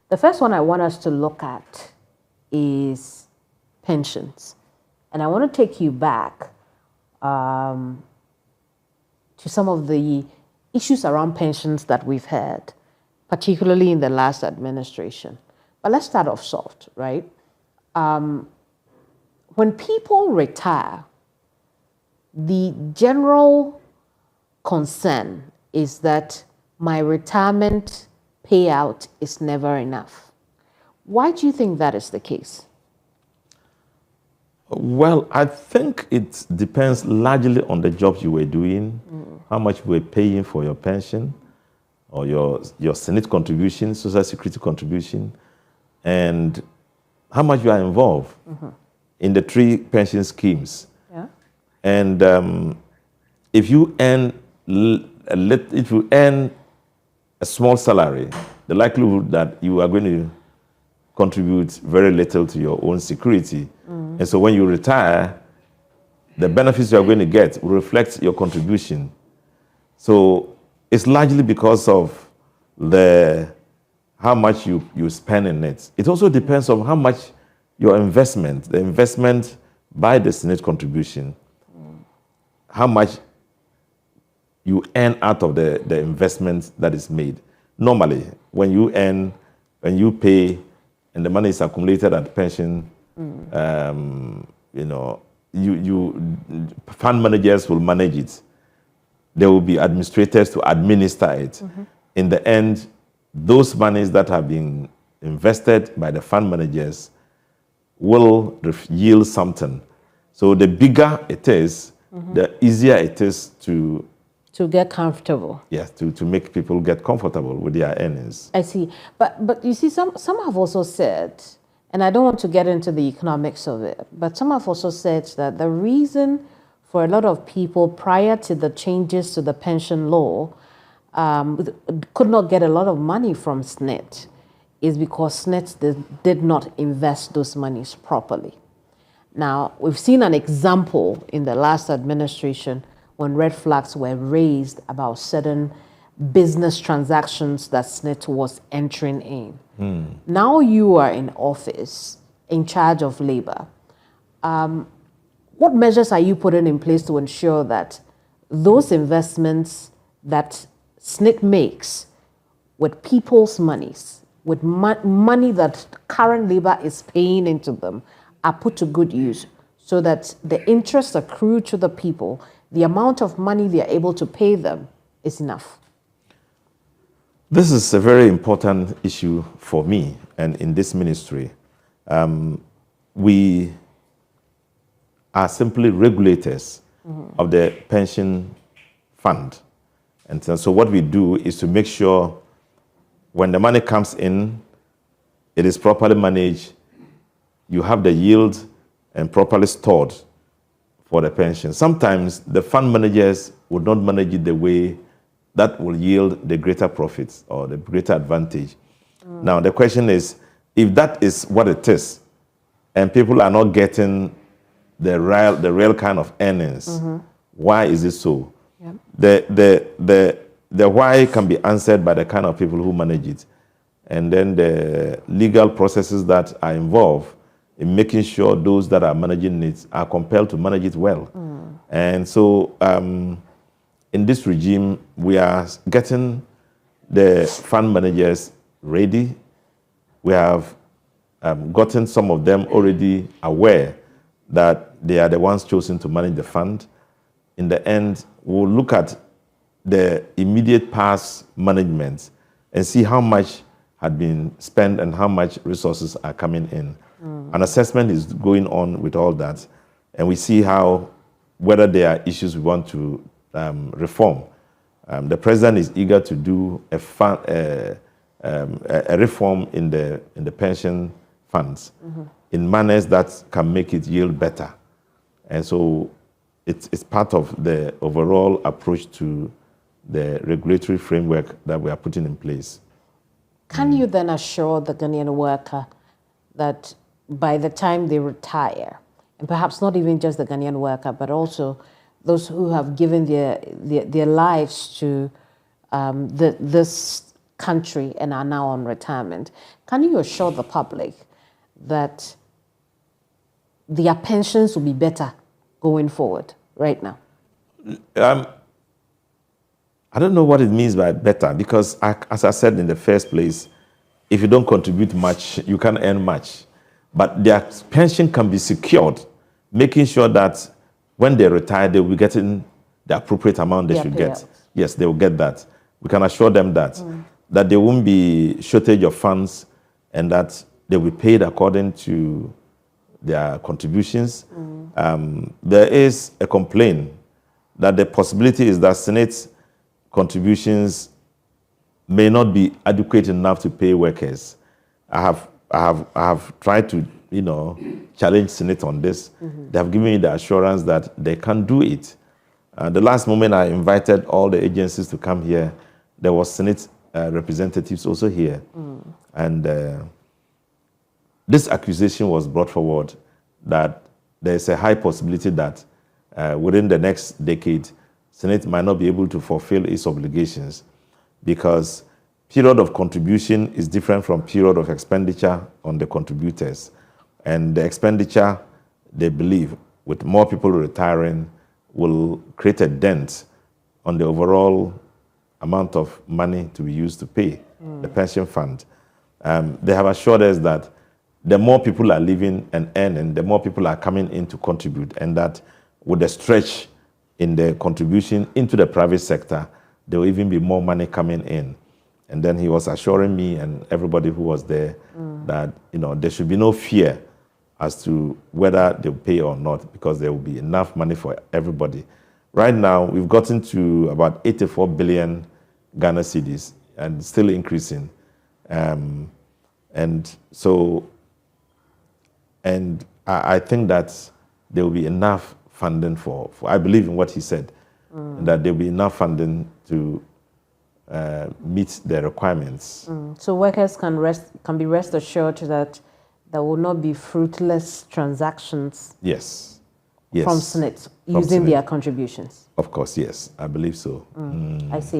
The first one I want us to look at is pensions. And I want to take you back to some of the issues around pensions that we've had, particularly in the last administration. But let's start off soft, right? When people retire, the general concern is that my retirement payout is never enough. Why do you think that is the case? Well, I think it depends largely on the job you were doing, how much you were paying for your pension or your SSNIT contribution, Social Security contribution, and how much you are involved in the 3 pension schemes. Yeah. And if you earn a small salary, the likelihood that you are going to contribute very little to your own security. And so when you retire, the benefits you are going to get will reflect your contribution. So it's largely because of how much you spend in it. It also depends on how much the investment by the SSNIT contribution, how much you earn out of the investment that is made. Normally, when you pay, and the money is accumulated at pension, fund managers will manage it. There will be administrators to administer it. In the end, those monies that have been invested by the fund managers will yield something. So the bigger it is, the easier it is to get comfortable. Yes, to make people get comfortable with their earnings. I see. But you see, some have also said, and I don't want to get into the economics of it, but some have also said that the reason for a lot of people prior to the changes to the pension law could not get a lot of money from SSNIT is because SSNIT did not invest those monies properly. Now, we've seen an example in the last administration when red flags were raised about certain business transactions that SSNIT was entering in. Now you are in office, in charge of labor. What measures are you putting in place to ensure that those investments that SSNIT makes with people's monies, with money that current labor is paying into them, are put to good use so that the interest accrued to the people, the amount of money they are able to pay them, is enough? This is a very important issue for me and in this ministry. We are simply regulators of the pension fund. And so what we do is to make sure when the money comes in, it is properly managed, you have the yield and properly stored for the pension. Sometimes the fund managers would not manage it the way that will yield the greater profits or the greater advantage. Now, the question is, if that is what it is, and people are not getting the real kind of earnings, why is it so? Yep. The why can be answered by the kind of people who manage it, and then the legal processes that are involved in making sure those that are managing it are compelled to manage it well. And so in this regime, we are getting the fund managers ready. We have gotten some of them already aware that they are the ones chosen to manage the fund. In the end, we'll look at the immediate past management and see how much had been spent and how much resources are coming in. An assessment is going on with all that, and we see whether there are issues we want to reform. The president is eager to do a reform in the pension funds in manners that can make it yield better. And so it's part of the overall approach to the regulatory framework that we are putting in place. Can you then assure the Ghanaian worker that by the time they retire, and perhaps not even just the Ghanaian worker, but also those who have given their lives to this country and are now on retirement. Can you assure the public that their pensions will be better going forward right now? I don't know what it means by better, because as I said in the first place, if you don't contribute much, you can't earn much. But their pension can be secured, making sure that when they retire, they will be getting the appropriate amount they should get. Yes, they will get that. We can assure them that, that there won't be shortage of funds and that they will be paid according to their contributions. There is a complaint that the possibility is that SSNIT contributions may not be adequate enough to pay workers. I have tried to, challenge SSNIT on this. They have given me the assurance that they can do it. The last moment I invited all the agencies to come here, there was SSNIT representatives also here. And this accusation was brought forward that there is a high possibility that within the next decade, SSNIT might not be able to fulfill its obligations, because period of contribution is different from period of expenditure on the contributors. And the expenditure, they believe, with more people retiring, will create a dent on the overall amount of money to be used to pay the pension fund. They have assured us that the more people are living and earning, the more people are coming in to contribute, and that with the stretch in the contribution into the private sector, there will even be more money coming in. And then he was assuring me and everybody who was there that there should be no fear as to whether they'll pay or not, because there will be enough money for everybody. Right now, we've gotten to about 84 billion Ghana cedis and still increasing. And I think that there will be enough funding for I believe in what he said, that there will be enough funding to meet the requirements. So workers can be rest assured that there will not be fruitless transactions. Yes. From SSNIT using their contributions. Of course, yes. I believe so. I see.